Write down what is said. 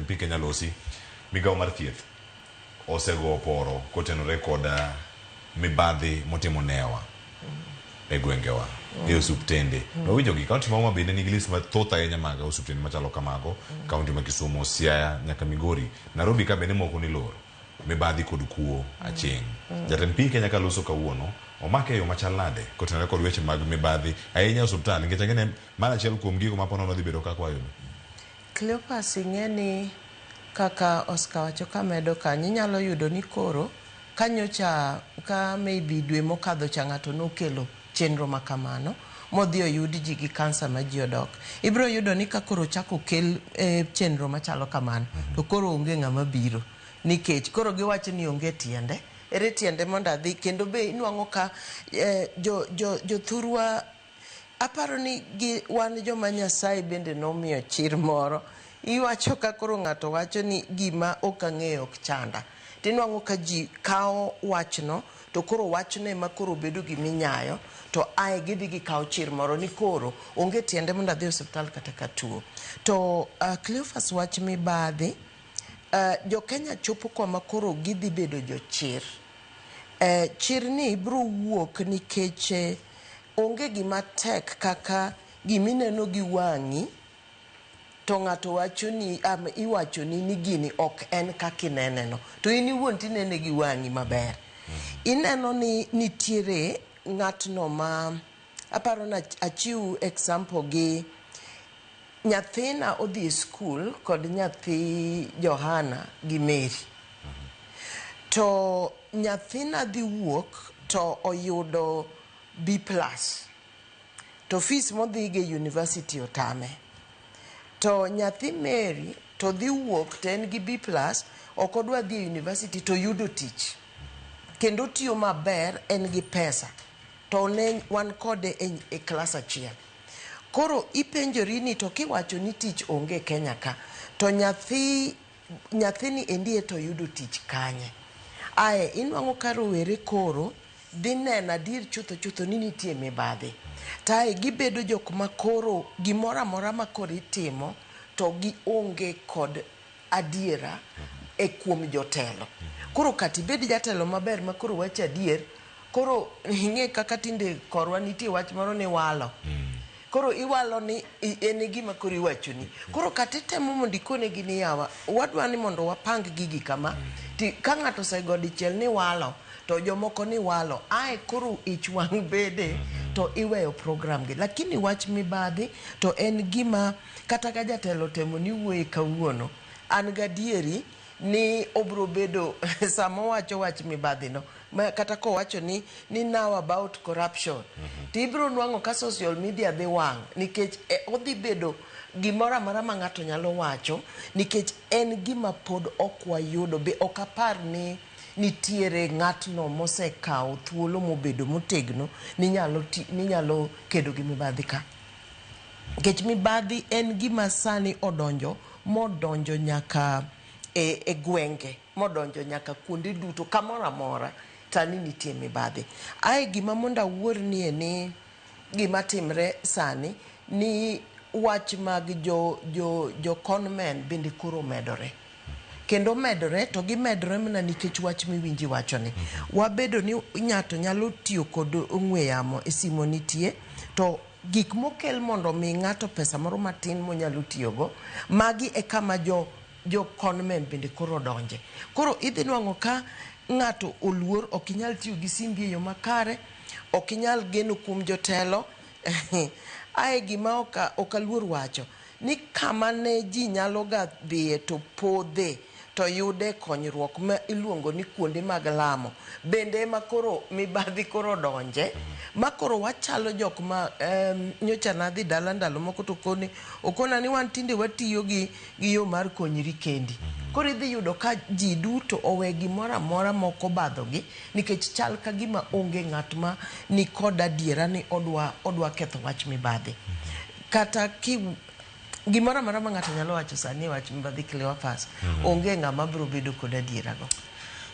jatend piny Kenya losi migawo mar thieth osego oporo kotenore koda mibadhi motimo newa e gwengewa e osuptende. Wawinjo gi kaunti ma Homa Bay nigi list mathoth ahinya mag osuptende machalo kamago, kaunti ma Kisumu, Siaya nyaka Migori, Nairobi ka bende moko ni loro mibadhi kod kuo aching'. Jatend piny Kenya ka loso kawuono omake yo machal nade kotenore kod weche mag mibadhi ahinya osuptal, nikech ang'e mana achiel kuom gigo mapono dhi bedo kaka wayo. Cleopas ing'eni kaka Oscar wacho kamedo kanyo inyalo yudo ni koro kanyocha ka maybe dwe mokadho cha ng'ato nokelo chenro makamano modhi oyud ji gi kansa ma ji odok. Ibro yudo ni ka koro chako kel chenro machalo kamano to koro onge ng'ama biro, nikech koro giwacho ni onge tiende. Ere tiende mondo adhi kendo be inwang'o ka jothurwa aparo ni wan joma Nyasaye bende nomiyo chir moro. Iwacho ka koro ng'ato wacho ni gima ok ang'eyo ok chanda. Tinwang'o ka ji kawo wachno to koro wachno ema koro bedo giminyayo to ae gidhi gikawo chir moro ni koro onge tiende mondo adhi osiptal kata ka tuo. To Cleophas wach mibadhi, jo Kenya chopo kwa koro gidhi bedo jochir. Chir ni bro wuok nikech onge gima tek kaka gimineno gi wang'i to ng'ato wacho ni iwacho ni gini ok en kaka ineneno to in iwuon tinene gi wang'i maber. Ineno ni nitiere ng'atno ma aparo na achiw example gi nyathina odhi e skul kod nyathi Johana gi Mary. To nyathina dhi wuok to oyudo B+. To fees modhige university otame. To nyathi Mary to dhi wuok to en gi B+, ok odwa dhi e university to yudo tich. Kendo tiyo maber, en gi pesa. To ne wan kode e klas achiel. Koro ipenjori ni to kiwacho ni tich onge Kenya ka, to nyathini endie to yudo tich kanye. Ae inwang'o ka rowere koro dhi neno adier chutho ni nitie mibadhi. Tae gibedo jok ma koro gimoro amora ma koro itimo to gi onge kod adiera e kuom jotelo. Koro kati bed jatelo maber ma koro wacho adier, koro ing'e kaka tinde korwa nitie wach moro ni walo. Koro iwalo ni en gima koro iwachoni. Koro kati temo mondo ikonegi ni yawa, wadwa ni mondo wapang gigi kama, ka ng'ato osego dichiel ni walo, to jomoko ni walo, ae koro ich wang' bede to iweyo program gi. Lakini wach mibadhi to en gima kata ka jatelo temo ni wuoye kawuono, an gadieri ni obro bedo sama wacho wach mibadhi no, kata ko wacho ni now about corruption, tibro nwang'o ka social media dhi wang', nikech odhi bedo gimora mara ma ng'ato nyalo wacho, nikech en gima pod ok wayudo. Be ok apar ni nitiere ng'atno mosekawo thuolo mobedo motegno ni nyalo kedo gi mibadhi ka. Nikech mibadhi en gima sani modonjo nyaka e gwenge, modonjo nyaka kuonde duto, kamoro amora tani nitie mibadhi. Ae gima mondo awuor ni ni gima timre sani ni wach mag jo conmen bende koro medore. Kendo medore to gimedore mana nikech wach miwinji wachoni. Wabedo ni ng'ato nyalo tiyo kod ong'we yamo e simo nitie, to gik mokel mondo mi ng'ato pesa moro matin monyalo tiyogo, magi e kama jo conmen bende koro donje. Koro idhi nwang'o ka ng'ato oluor, ok inyal tiyo gi simbi e yo makare, ok inyal geno kuom jotelo. Ae gima ok aluor wacho ni kama ne ji nyalo ga dhiye to podhe to yude konyruok ma iluongo ni kuonde mag lamo, bende ma koro mibadhi koro donje, ma koro wachalo jok ma nyocha nadhi dala ndalo moko to okona ni wan tinde watiyo gi yo mar konyri kendi. Koro idhi yudo ka ji duto owe gimoro amora moko badhogi, nikech chal ka gima onge ng'at ma ni kod adiera ni odwa ketho wach mibadhi. Kata gimoro amora ma ng'ato nyalo wacho sani wach mibadhi Cleophas, onge ng'ama bro bedo kod adiera go.